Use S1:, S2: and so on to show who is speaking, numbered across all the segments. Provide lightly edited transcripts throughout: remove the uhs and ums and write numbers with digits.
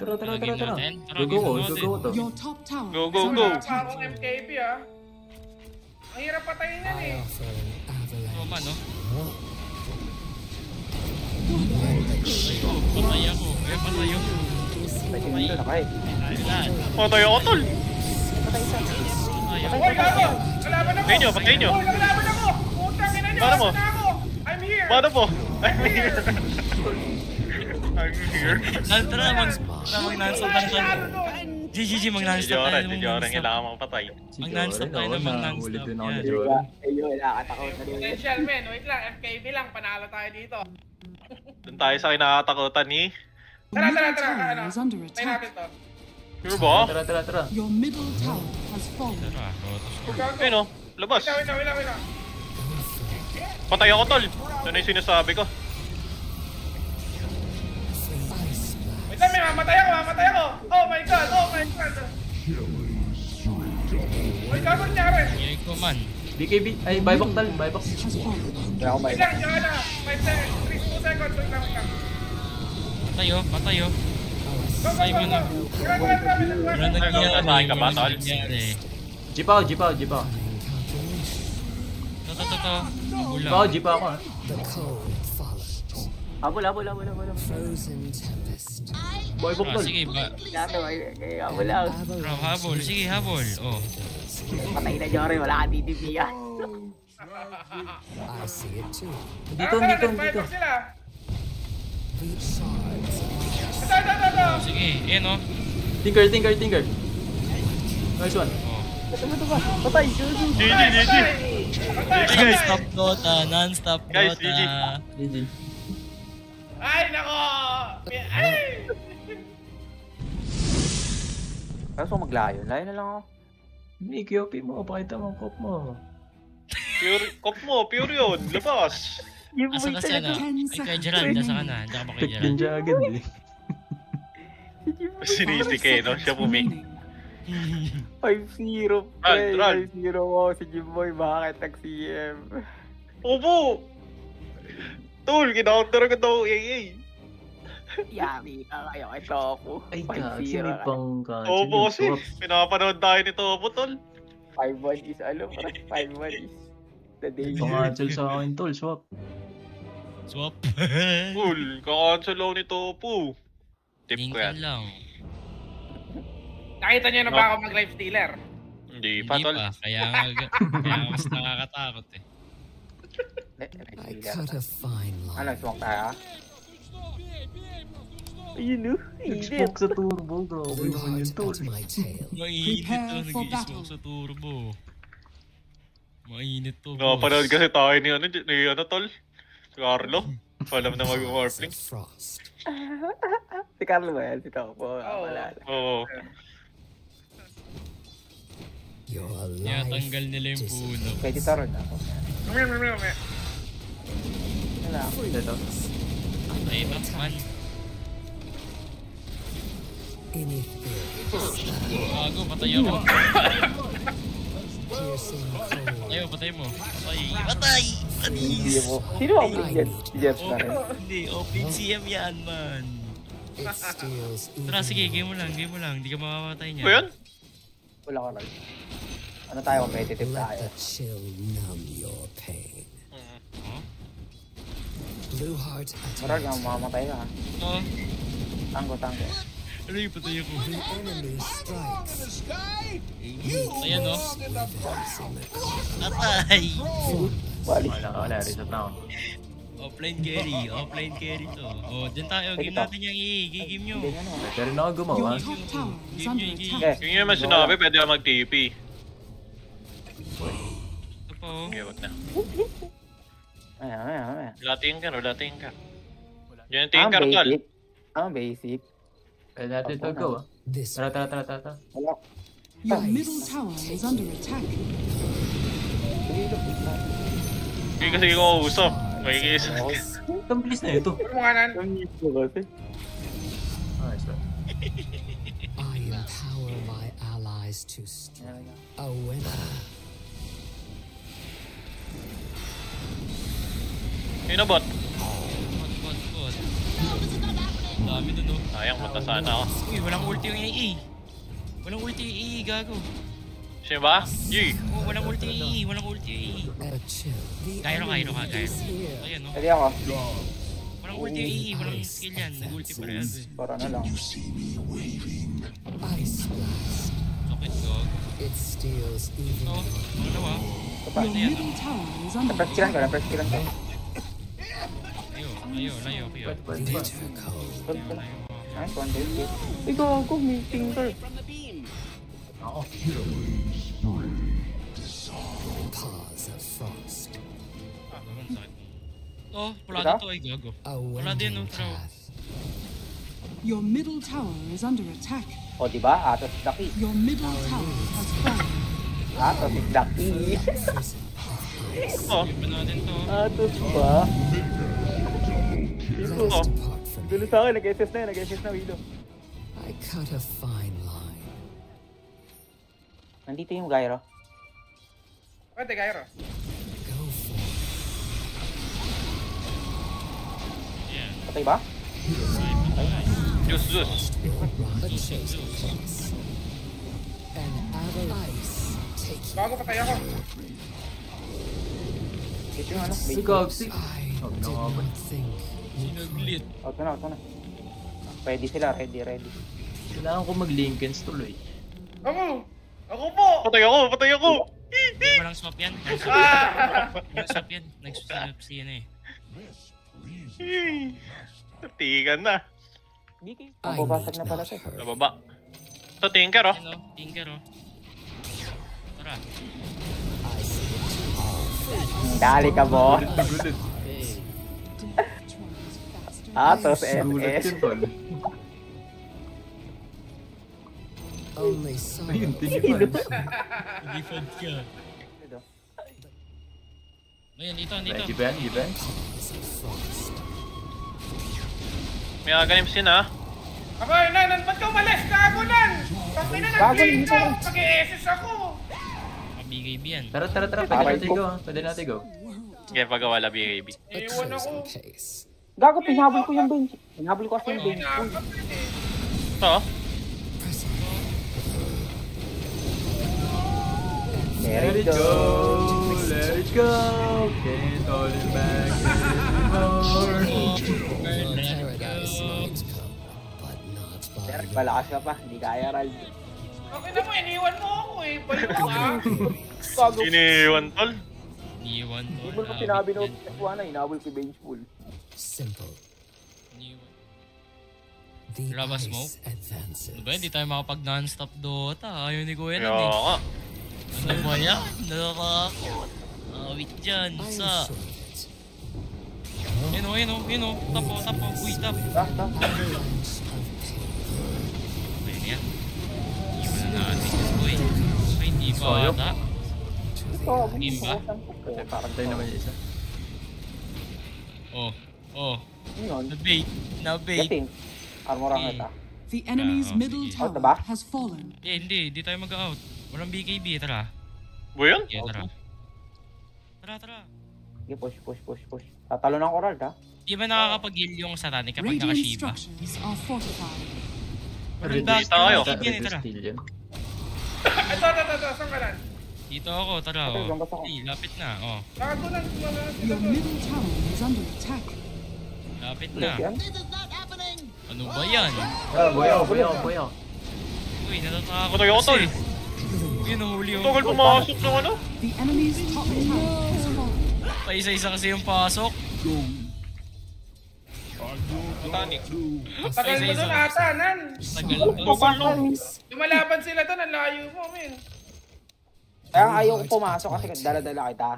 S1: Tara.
S2: natin. Tara,
S1: Go
S2: natin.
S1: to.
S3: Your top tower.
S4: Go.
S5: Wala pa akong MKB Ang hirap patayin yan eh.
S2: Roman, no? Patay ako. Kaya patay ako.
S4: Patay ako, tol.
S5: Hoy, gago! Kalaban ako!
S4: Patayin nyo.
S5: Hoy, kalaban ako! Putang ina nyo!
S4: Paano mo?
S5: Nasaan ako? I'm here!
S4: Paano po? I'm here.
S2: Tara, mag-non-stop tayo. GG, mag-non-stop tayo.
S4: Di Joran, kailangan makapatay.
S2: Mag-non-stop tayo ng mag-non-stop.
S5: Potential men, wait lang, FKB lang, panalo tayo dito.
S4: Doon tayo sa kinakatakutan ni...
S5: Tara,
S3: Your
S5: ano?
S3: tower is under
S5: Tayo natin
S3: attack.
S5: to.
S4: Sure ba?
S1: Tara.
S3: Your middle tower has fallen.
S2: Tara, rotos.
S4: Ayun o, labas.
S5: Wait lang.
S4: Patay ako, tol. Ano yung sinasabi ko?
S5: Wait lang, may mamatay ako! Oh my god! Uy, gago nangyari!
S2: Ingay ko man.
S1: BKB. Ay, buyback tal. Buyback.
S3: Has fallen.
S5: Wait lang, diyan na! 5 seconds, 2 seconds, wait lang.
S2: Patay oh.
S5: Go!
S2: Wala nangyari.
S4: Nasahin ka ba,
S2: Wala
S4: tol?
S2: nangyari.
S1: Jeep out.
S2: To.
S1: Jeep ako.
S6: Habol.
S1: Buyback
S2: Ah,
S1: tal.
S2: sige,
S6: Habol lang.
S2: bro, habol. Sige, habol. Oh.
S6: Patay na Jory, wala ka DDP yan.
S1: Dito.
S5: Sila! Ito!
S2: Sige, oh.
S1: Tinker. Nice one.
S2: Oh.
S6: Patay.
S4: GG.
S2: Non-stop non-stop
S4: Guys,
S2: Dota.
S1: GG.
S5: Ay, nako! Ay!
S6: Kaso maglayo. Layo na lang ako.
S1: May QP mo. Pakita mo ang cop mo.
S4: Pure yun. Labas.
S2: Asa ka sana? Ay, kay Gerald, asa ka na? Diyan ka ba kay
S1: Pick
S2: Gerald?
S1: ninja agad eh.
S4: Sinisik eh, no? Siya puming.
S6: 5-0.
S4: Ral.
S6: 5-0 mo si Jimboy. Bakit nag-CM?
S4: Opo! Tol, kinakounter agad ako, AA.
S6: Yari ka kayo kay Tofu.
S1: Ay,
S6: 5-0
S1: may
S6: ka.
S1: pang cancel.
S4: Opo kasi. Pinapanood tayo nito, Opo, tol.
S6: 5-1 is, alam mo, 5-1 is the day.
S1: Pang-cancel sa akin, tol. Swap.
S4: Cool, kakancel ako nito, Opo. Tip ko
S2: Tingkan
S4: yan.
S2: lang.
S5: Nakita niyo na ba ako mag-live stealer?
S4: Hindi pa, tol.
S2: Kaya mas nakakatakot eh.
S7: I cut a fine line.
S6: Ano, smoke tayo? Ayun o,
S1: Smoke sa turbo, bro.
S7: Blue
S1: Naman
S7: heart
S1: yun, tol.
S7: at my tail.
S2: Mainit
S3: Prepare
S2: to,
S3: for
S2: nag-i-smoke
S3: battle.
S2: sa turbo. Mainit to,
S4: Napanood kasi tayo ni tol. Si Carlo. Alam na
S7: Fires
S4: mag-warpling.
S7: of frost.
S6: Si Carlo ba yan? Si Tofu?
S5: Oo.
S6: Wala.
S4: Oo.
S7: Your
S2: Kaya
S7: life
S2: tanggal nila yung puno.
S6: Kaya dito ron ako. Wala ako.
S1: Ito.
S2: Patay na, man. Gago, patay ako. Patay mo. Patay!
S6: Hindi mo. Sino ang bigyan? Si Jeff na rin.
S2: Hindi, OPCM yan, man. Tara, sige, game mo lang. Hindi ka mamamatay niya.
S4: Ba yan?
S6: Wala ka rin. Ano tayo? Competitive
S7: Let
S6: tayo.
S7: the chill numb your pain.
S2: Oh?
S7: Blue heart at
S6: Marag,
S7: my
S6: mamamatay ka.
S2: Oh?
S6: Tango.
S2: Ano yung patay ako?
S7: The enemy strikes.
S2: Ayan, no?
S7: Rhythms in the
S2: Atay!
S6: Bali.
S1: Wala. Reset na ako.
S2: Offline carry to. Oh, dyan tayo. Game natin yung game nyo.
S6: Hindi nga no.
S1: Pwede rin ako gumawa.
S3: Your top tower is under attack.
S4: Yung naman sinabi, pwede na mag-TP.
S2: Ito po.
S4: Okay, wag na.
S6: Ayan.
S4: Wala tinker. Yan yung tinker, tol.
S6: Basic.
S1: Pwede natin ito go, ah.
S7: This
S1: Tara.
S6: Wala.
S3: Your middle tower is under attack.
S4: Hindi kasi ko usap. May isa.
S1: Ang bilis na ito.
S5: Ano mga nan?
S6: Ang ito kasi.
S1: Nice one.
S7: I empower my allies to strike. A winner.
S4: Yun na bot.
S2: Bot. Dami dun, oh.
S4: Sayang, punta sana ako.
S2: Uy, walang ulti yung AA. Walang ulti yung AA, gago.
S4: Sino ba? Yee!
S2: Oh, walang ulti yung AA, walang ulti yung AA.
S7: But chill. The
S2: Kairo ka,
S7: enemy
S2: Kairo.
S7: is here.
S2: Ayan, oh.
S6: Pwede ako.
S2: Walang ulti yung AA, walang skill yan. Nag-ulti pa rin.
S6: Para na lang.
S7: Ice blast.
S2: Sakit, gago.
S7: It steals even
S2: Oh,
S7: your
S2: ano ba?
S3: Your middle tower is under
S6: Na-press killan ko,
S3: attack.
S6: na-press killan ko.
S2: Layo, kayo.
S7: bitter cold.
S6: Good ko na. Nice one, dude. Ikaw ako, may finger.
S1: Ako.
S7: Paws of frost.
S2: Oh, wala
S6: Ikaw?
S2: dito ay gago.
S7: A
S2: Wala din,
S7: winding
S2: no, Trow.
S7: path.
S3: Your middle tower is under attack.
S6: O, diba? Atos Daki.
S3: Your middle tower has fallen.
S6: Atos Daki.
S4: Oh,
S2: Iba natin to.
S6: Atos ba?
S7: Let
S4: Oh.
S7: us depart from
S6: Dulo
S7: here.
S6: sa akin, nag-SS na yun, nag-SS na Willow.
S7: I cut a fine line.
S6: Nandito yung gyro.
S5: Pwede, Gyro.
S7: Go for it.
S2: Ayan.
S6: Patay ba?
S4: Zeus.
S7: A chosen place. An avalanche. Take you.
S5: Bago patay ako.
S6: Ito yung ano, bait.
S1: Ikaw, si...
S7: I
S1: Oh,
S7: did
S1: no,
S7: not think
S2: Sinaglit.
S6: Out na, out na. Ready sila, ready.
S1: Kailangan ko mag-Lincolns tuloy.
S5: Ako! Ako po!
S4: Patay ako!
S2: Hindi, walang swap yan. Walang swap yan. Nag-swap siya na eh.
S4: Tigan na.
S6: BK.
S7: I
S6: Mababasag
S7: need
S6: na pala
S7: not
S6: to.
S7: hurt.
S4: Nababa. So, Tinker, oh.
S2: Ayan, oh. Tinker, oh. Tara.
S7: I see.
S6: Dali ka, boss.
S1: Gulit.
S6: Atos
S1: Gulit
S6: SS.
S1: yun, tol.
S7: Only some.
S1: Ayun, tingin pa.
S2: Default ka. Ayan, dito.
S1: Ready ba yan? Ready ba yan?
S7: Paws of frost.
S4: May aganim sin, ah.
S5: Ako, nan, ba't ka umalis? Gago nan! Pangina ng
S6: Gago,
S5: green
S6: hindi
S5: ko!
S6: ko.
S5: Pag-i-SS ako!
S2: Mabigay yan.
S1: Tara. Pwede
S6: Aray
S1: natin
S6: ko.
S1: go. Pwede natin go.
S4: Sige, pagkawala, BKB.
S7: A
S5: Iwan ako.
S7: chosen case.
S6: Gago, pinabol ko yung bench. Pinabol ko kasi
S5: Ako
S6: yung
S5: yung
S6: bench.
S5: pinakapit eh.
S4: Oo.
S7: Pressing.
S6: Let it go.
S1: Let it go. Can't hold it back anymore.
S7: Paradise might come, but not by
S6: Sir,
S7: your
S6: malakas ka pa. Hindi kaya, Ral.
S5: Okay na mo, iniwan mo ako eh. Baliw ka.
S6: Gago.
S4: Iniwan, tol.
S2: Iniwan to.
S6: Hindi mo ko sinabi no, F1 na, inabol ko yung bench pool.
S7: simple.
S2: Iniwan.
S7: The
S2: Labas
S7: ice
S2: mo?
S7: advances.
S2: Ano ba, hindi tayo makapag non-stop Dota. Ayaw ni Kuya
S4: Kaya
S2: nun eh.
S4: nga.
S2: Ano ba yan? Nakakakot. Awit dyan.
S7: I'm
S2: Sa...
S7: sure of it.
S2: Yun o. Tapo. Uy, tap.
S6: Stop.
S7: Avalanche of pain.
S2: Ayun yan. Iwan na natin yan, boy. Ay, hindi pa
S1: Sayang.
S2: ata.
S7: To the
S6: Ito,
S2: Game ba?
S1: Okay, parang tayo naman yung isa.
S2: Oh.
S6: Yun.
S2: Na-bait.
S6: Gating. Armoran kita.
S3: The enemy's
S2: Ah,
S3: middle
S2: sige.
S6: Out na
S3: tower
S6: ba?
S3: has fallen.
S2: Hindi tayo mag-out. Walang BKB, tara.
S4: Ba yun?
S2: Yeah, tara.
S6: Sige, push. Tatalo ng Coral, ha?
S2: Di ba nakakapag-heal yung Satanic kapag
S3: Radiant
S2: naka-Shiva?
S3: structures are fortified.
S2: Walang
S1: Ready
S2: dash,
S4: tayo.
S2: walang BKB yan,
S1: Ready
S2: tara.
S1: steal yan.
S5: Ito. Saan ka lang?
S2: Dito ako, tara.
S6: Okay,
S2: Oh.
S6: lumabas ako.
S2: Ay, lapit na. Oh,
S5: Gago nan.
S3: Your middle tower is under attack.
S2: lapit
S6: Yes,
S2: na.
S6: yan.
S2: Ano ba yan?
S1: Boyo.
S2: Uy, natatakot
S4: Patay ako, tol.
S2: Uy, nahuli yung...
S4: Tungkol pumasok ng ano?
S3: The enemy's top tower has fallen.
S2: Paisa-isa kasi yung pasok.
S4: Titanic.
S5: Tagal mo dun ata, nan.
S2: Tagal to.
S4: Tungkol no.
S5: Lumalaban sila dun, ang layo mo, men.
S6: Kaya ayaw ko pumasok kasi dala-dala kita.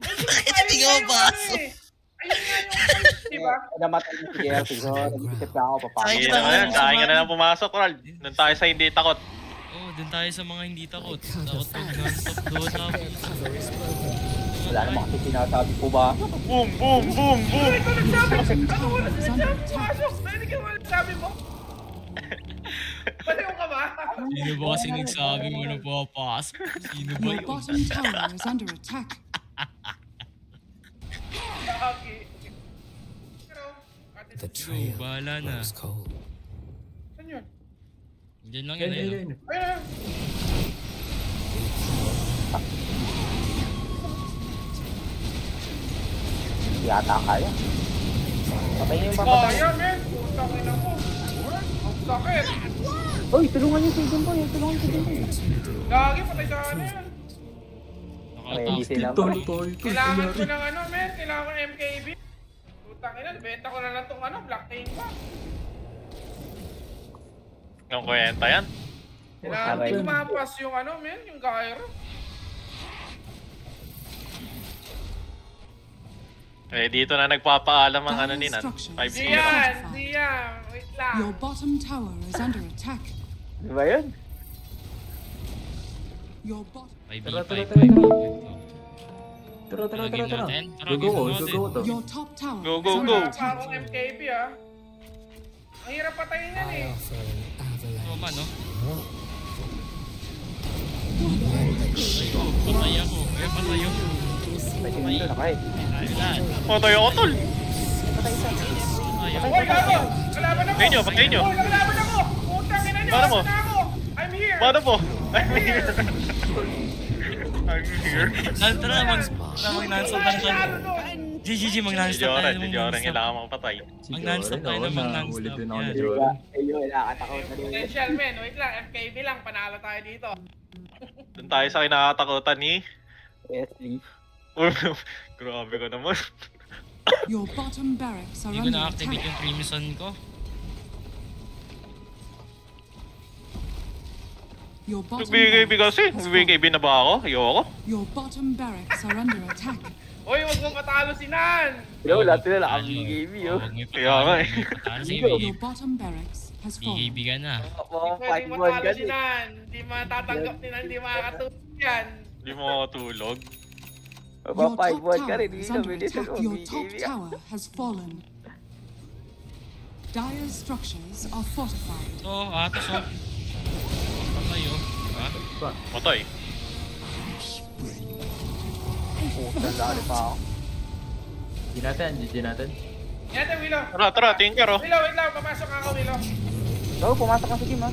S5: Hindi ka pasok. Ayun nga yung, di ba?
S6: Namatay yung si Gertie, so nag-isip na ako papasok.
S4: Sige na, sayang ka na lang pumasok, Ral. Nandun tayo sa hindi takot.
S2: Oh, dun tayo sa mga hindi takot. Takot na non-stop Dota.
S6: Wala naman kasi sinasabi ko ba?
S4: Boom!
S5: Ito nagsabi. Ano wala sinasabi? Pasok. Hindi ka wala sabi mo. Baliw ka ba?
S2: Sino ba kasi nagsabi mo na papasok? Sino ba
S3: Your
S2: yun?
S3: bottom tower is under attack.
S5: Okay. Pero, ate
S7: The trail
S2: bahala na.
S7: grows cold.
S5: Saan yun?
S2: Diyan lang
S1: Yan,
S2: yun,
S1: yan,
S2: ayun.
S1: yan.
S5: Ayun, ayun.
S6: Yata kaya. Patay niyo yung papatay.
S5: Kaya, men. Putang ina mo. Ang sakit.
S6: Uy, tulungan niyo si Jumbo. Tulungan si Jumbo.
S5: Lagi, patay sa ano yan.
S6: Ready sila.
S1: Tol, tol, tol.
S5: Kailangan ko ng ano, men. Kailangan ko ng MKB. Putang ina, benta ko na lang tong ano, Black King pa.
S4: Yung kwenta yan.
S5: Kailangan hindi ko mapas yung ano, men, yung Gyro.
S4: Eh, dito na nagpapaalam ang ano ni Nan. 5
S5: Diyan, diyan. Wait lang.
S3: Your bottom tower is under attack.
S6: Di ba yun?
S3: Your bottom
S2: 5v5,
S1: Tara, tara,
S2: 5v5.
S1: Tara, tara,
S2: Game
S1: tara, tara.
S2: natin. Tara,
S1: Go,
S2: game
S1: go,
S2: natin.
S1: go, go to.
S3: your top tower
S4: Go,
S3: is
S4: go,
S3: under
S4: go.
S5: Wala pa
S3: attack.
S5: akong MKB, ah. Ang hirap patayin yan,
S7: I
S5: eh.
S7: offer an avalanche.
S2: Roma, no?
S7: Let the
S2: Patay ako. Kaya patay ako.
S6: Sakay.
S2: Ayun na.
S4: Patay ako, tol.
S2: Patay ako.
S5: Hoy, gago! Kalaban ako!
S4: Patayin nyo, patayin nyo.
S5: Hoy, kalaban ako! Putang ina nyo!
S4: Paano mo?
S5: Asan na ako? I'm here!
S4: Paano po? I'm here. I'm here.
S2: Tara, mag-non-stop tayo.
S5: Lalo nun!
S2: GGG, mag-non-stop tayo.
S4: Joran, si Joran kailangan makapatay.
S2: Mag-non-stop tayo ng mag-non-stop.
S1: Ulit din ako ni
S2: Yan.
S1: Joran.
S6: Ayun, nakatakot na rin.
S5: Potential, men. Wait lang, FKB lang. Panalo tayo dito.
S4: Doon tayo sa kinakatakutan ni...
S6: Wesley.
S4: Grabe ka naman.
S3: Your bottom barracks are
S2: Hindi ko
S3: under
S2: na-activate
S3: attack.
S2: yung Crimson ko.
S3: Your bottom
S4: Nagbigay kasi.
S3: barracks has
S4: Nagbigay
S3: fallen.
S4: na ba ako? Ayoko.
S3: Your bottom barracks are under attack.
S5: Hoy, huwag mo patalo si Nan!
S6: Yo, lahat sila nakakigame yun.
S2: Huwag may
S4: Kaya nga eh.
S2: patalo sa
S3: Your
S2: BKB.
S3: bottom barracks has fallen.
S2: BKB ka na.
S6: Mga
S5: Pwedeng
S6: 5-1
S5: matalo
S6: ka
S5: si Nan. Hindi matatanggap ni Nan, hindi makakatulog yan.
S4: Hindi mo makatulog.
S6: Mga
S3: Your top
S6: 5-1 ka
S3: tower
S6: rin.
S3: is
S6: Hindi
S3: under
S6: na
S3: attack.
S6: bilis
S3: Your top tower has fallen. Dire's structures are fortified.
S2: So, atos oh. Patay oh. Ha?
S4: Matay.
S6: Puta, lari pa ako.
S1: GG natin, GG natin.
S5: Yan, Willow.
S4: Tara, tinker oh.
S5: Willow, wait lang. Papasok ako, Willow.
S6: Oo, pumasok ka sa game, ha?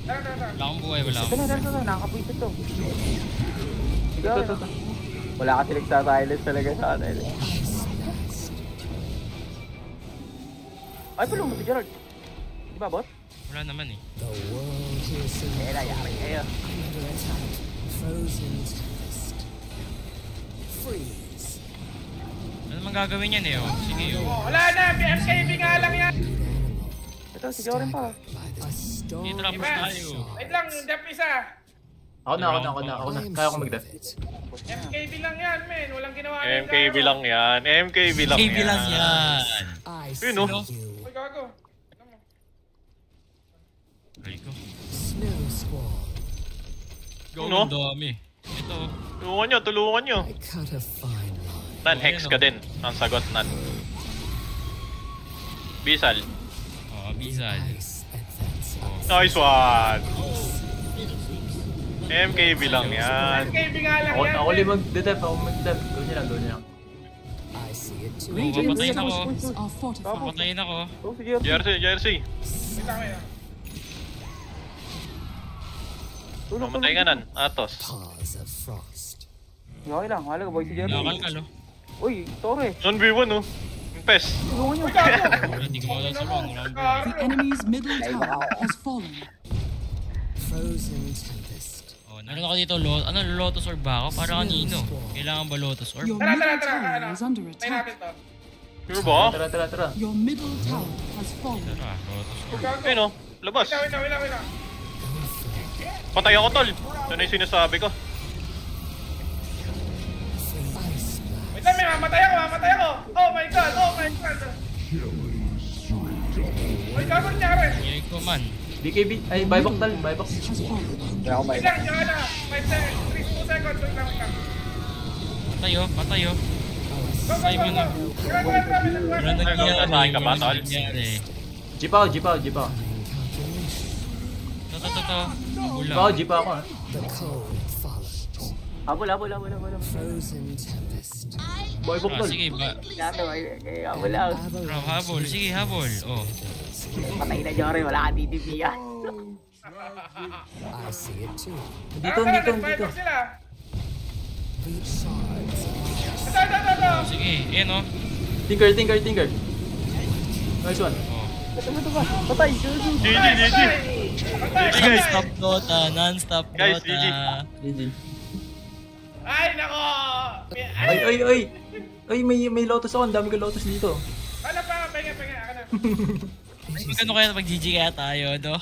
S5: Tara, tara, tara.
S2: Wala akong buhay, wala
S6: Ito
S2: akong
S6: na, ito na, nakakapwisit to. Sige, wala kasi nagsa-silence talaga sa atin. Ay, pala mo si Gerald. Di ba, bot?
S2: Wala naman eh.
S7: The world is in
S6: Eh, nayari kayo.
S7: under attack. Frozen tempest. Freeze.
S2: Ano naman gagawin yan eh oh. Sige oh.
S5: Oh, wala na. MKB nga lang yan.
S6: Ito, si Joran pa.
S7: By the storm.
S2: Dito tapos
S5: Diba?
S2: tayo.
S5: Wait lang, yung dep isa.
S1: Ako na. Kaya ko mag-def.
S5: MKB lang yan, men. Walang ginawa na yung
S4: MKB
S5: Gyro.
S4: lang yan. MKB lang
S2: BKB lang yan.
S7: I
S4: Yun,
S7: see
S4: oh.
S7: you.
S5: Uy, gago.
S2: Try ko.
S7: Snow squall.
S2: Go,
S4: No?
S2: ang dami. Ito oh.
S4: Tulungan nyo.
S7: I cut a fine line.
S4: Nan, hex ka din. Ang sagot, Nan. Bisal.
S2: Oh, Bizal.
S7: Ice advances.
S4: Nice one! MKB lang yan.
S5: MKB nga lang
S1: Ako
S5: yan.
S1: ulit
S5: men.
S1: mag-def, ako mag-def. Gawin nyo lang.
S7: I see it too.
S2: Oh, papatayin ako.
S3: Structures are fortified.
S2: Papatayin ako.
S6: Oo, si Gerald.
S4: Jersey.
S5: Wait lang, wait lang.
S4: Mamatay ka Nan. Atos.
S7: Paws of frost.
S6: Okay lang, halaga boy si Gerald.
S2: Nakakal oh.
S6: Uy, Torre.
S4: 1v1 oh. Yung pes.
S6: Tulungan nyo.
S5: Uy, gago.
S2: Hindi ko makakasuron. Wala akong buhay.
S3: The
S5: Gago.
S3: enemy's middle tower has fallen.
S7: Frozen tempest.
S2: Oh, naroon ako dito, ano, Lotus Orb ba ako? Para kanino? Kailangan ba Lotus Orb?
S3: Your
S5: Tara, tara,
S3: middle
S5: tara.
S3: tower
S5: Ano?
S3: is under
S5: Tayo natin
S3: attack.
S5: to.
S4: Sure ba?
S1: Tara.
S3: Your middle tower has fallen.
S2: Tara, Lotus Orb.
S5: Gago.
S4: Ayun oh. Labas.
S5: Wait lang, wait lang.
S4: Patay ako, tol. Ito na yung sinasabi ko.
S7: Ice blast.
S5: Wait lang, may mamatay ako. Oh my god. Uy, gago nangyari.
S2: Ngayay ko man.
S1: BKB, ay, buyback tal, buyback.
S3: Has fallen.
S6: Kaya ako may...
S5: Wait lang, diyan na. 5 seconds, 2 seconds. Wait lang.
S2: Patay oh.
S5: Go.
S2: Ay, mga. Wala nangyari.
S4: Nasasahin ka ba,
S2: Wala
S4: tol?
S2: nangyari.
S1: Jipaw.
S7: Calculation.
S2: Ito.
S1: Jipaw, jipaw ako ha.
S7: The cold follows.
S6: Habol.
S7: Frozen tempest.
S1: Boy,
S2: Tara,
S1: bukol.
S2: sige ba?
S6: Nato, kaya mo lang.
S2: Bro, habol. Sige, habol. Oh.
S6: Patay na Jory, wala ka DDP yan.
S7: I see it too.
S1: Dito.
S5: Nag-firework sila.
S7: The shards
S5: Ito.
S2: Sige, ayan oh.
S1: Tinker. Nice one.
S2: Oh.
S6: Ito ba? Patay, Jory.
S4: GG.
S2: Non-stop Dota, non-stop
S4: Guys,
S2: Dota.
S1: GG.
S5: Ay, nako!
S1: Ay, may lotus ako. Ang dami ko lotus dito.
S5: Ano pa? Penga. Ako na.
S2: Magkano kaya pag GG kaya tayo, no?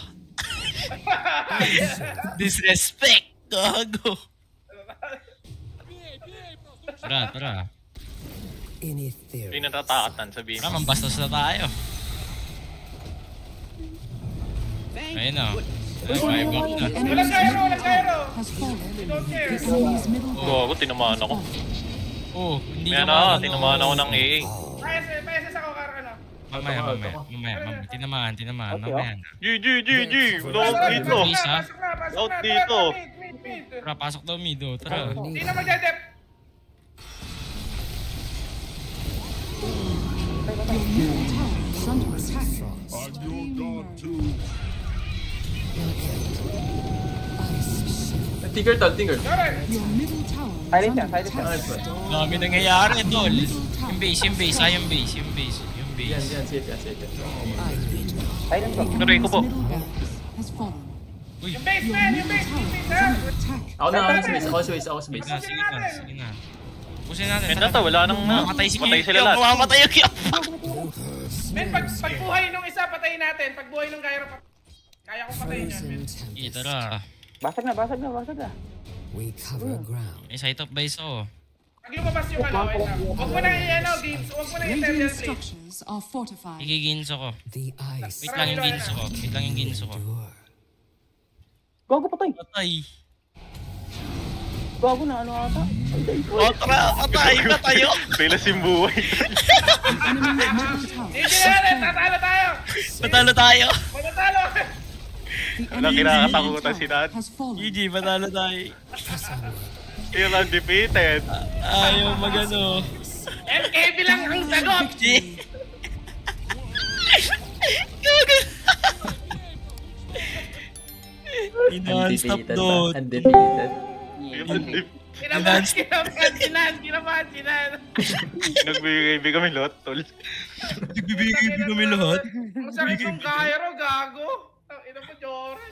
S2: Disrespect! Gago! Tara.
S7: in
S4: Hindi
S7: ethereal.
S4: natatakatan, sabihin
S2: Tara,
S4: mo.
S2: mambastos na tayo. Ayun na. Ay, buyback na.
S5: Walang gyro!
S3: Has fallen.
S5: Don't care.
S3: The enemy's middle
S4: Gago, tinamaan ako.
S2: Oh, hindi
S4: May
S2: ka
S4: ano,
S2: maano.
S4: tinamaan ako ng AA.
S5: Payases ako, Karo, ano?
S2: Mamaya. Tinamaan. Mamaya na.
S4: GG. Wala out dito.
S2: Isa?
S4: Out dito.
S5: Mid.
S2: Tara, pasok daw mid, oh. Tara.
S5: Hindi na magdadep.
S3: Your middle tower is under attack.
S1: Tinker.
S5: Jory!
S3: Your middle tower is
S6: Silent
S3: under
S6: yan, silent yan.
S3: attack.
S1: Nice one.
S2: Dami nangyayari, tol. Yung base. Yung base.
S1: Yan, safe yan.
S6: Silent ko.
S4: Tuloy ko po.
S3: Enemy's middle barracks has fallen.
S2: Uy,
S5: Yung base,
S3: Your
S5: man! Yung
S3: middle
S5: base!
S3: tower
S5: Base,
S3: is
S5: ha?
S3: under attack.
S1: Ako sa base.
S2: sige na. Pusin natin.
S4: Ganda to, wala nang
S2: Mamatay si
S4: patay sila
S2: Kyop.
S4: lahat.
S2: Mamamatay yung Kyop.
S5: Men, pagbuhay nung isa, patayin natin. Pagbuhay nung gyro, kaya kong patayin yan, men.
S7: Frozen
S2: Sige,
S7: tempest.
S2: tara.
S6: Basag na.
S7: We cover ground.
S2: May side of base ako.
S5: Pag lumabas yung ano, wait lang. Huwag mo na i-ano, Gibbs. Huwag mo na
S3: Radiant
S5: i-Ethereal Blade.
S3: structures are fortified.
S2: Ikiginso ko.
S7: The ice
S2: Wait lang yung ginso ko.
S7: endure.
S6: Gago, patay.
S2: Patay.
S6: Gago na, ano ata?
S2: Oh, tara. Patay tayo.
S4: Pilas yung buhay.
S3: Enemy's middle tower
S5: Hindi na natin, tatalo tayo!
S2: Patalo tayo.
S5: Magtatalo!
S3: The
S4: Walang
S3: enemy's
S4: kinakatakutan
S3: middle
S4: si
S3: tower
S4: Dad.
S3: has fallen.
S2: GG, patalo tayo.
S4: Still undefeated.
S2: Ayaw magano.
S5: MKB lang ang sagot!
S2: Gago. Non-stop doon.
S1: Undefeated.
S5: Kinabahan, sinan.
S4: Nagbibigay kami lot, tol.
S2: Nagbibigay kami lahat.
S5: Ang sakit ng gyro, gago. Ina mo, Jory.